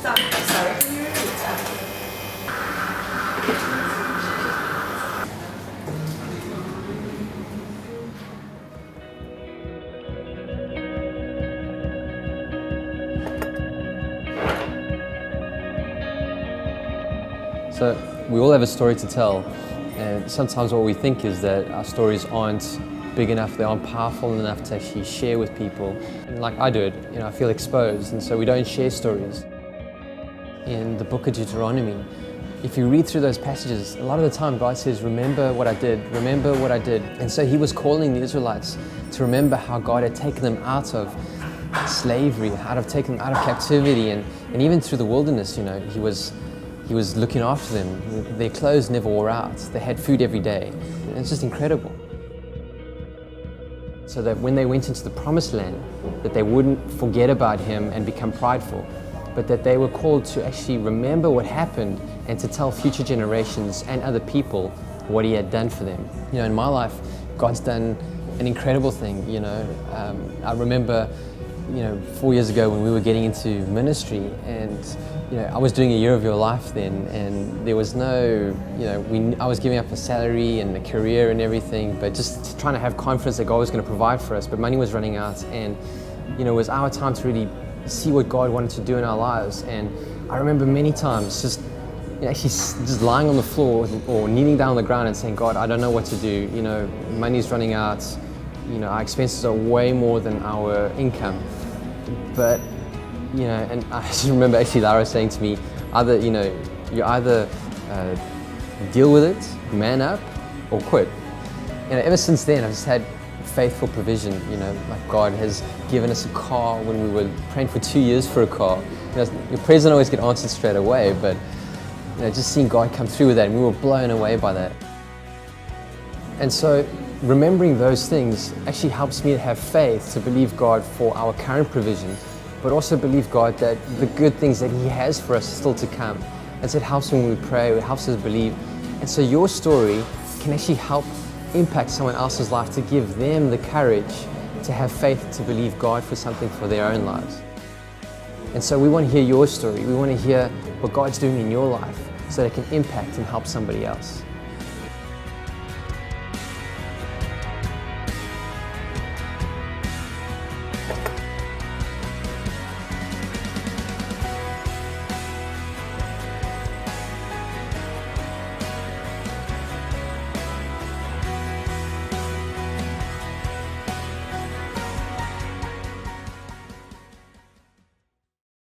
Sorry, can you repeat that? So we all have a story to tell, and sometimes what we think is that our stories aren't big enough, they aren't powerful enough to actually share with people. And like I did, I feel exposed, and so we don't share stories. In the book of Deuteronomy, if you read through those passages, a lot of the time God says, remember what I did, remember what I did. And so he was calling the Israelites to remember how God had taken them out of slavery, taken them out of captivity, and even through the wilderness, he was looking after them. Their clothes never wore out. They had food every day. And it's just incredible. So that when they went into the promised land, that they wouldn't forget about him and become prideful, but that they were called to actually remember what happened and to tell future generations and other people what he had done for them. In my life, God's done an incredible thing. I remember 4 years ago when we were getting into ministry, and I was doing a year of your life then, and there was no, I was giving up a salary and a career and everything, but just trying to have confidence that God was going to provide for us, but money was running out, and it was our time to really see what God wanted to do in our lives. And I remember many times just just lying on the floor or kneeling down on the ground and saying, God, I don't know what to do, money's running out, our expenses are way more than our income. But and I just remember actually Lara saying to me, you either deal with it, man up, or quit. Ever since then, I've just had faithful provision. Like God has given us a car when we were praying for 2 years for a car. Your prayers don't always get answered straight away, but just seeing God come through with that, and we were blown away by that. And so remembering those things actually helps me to have faith, to believe God for our current provision, but also believe God that the good things that he has for us are still to come. And so it helps when we pray, it helps us believe. And so your story can actually help impact someone else's life, to give them the courage to have faith, to believe God for something for their own lives. And so we want to hear your story. We want to hear what God's doing in your life so that it can impact and help somebody else.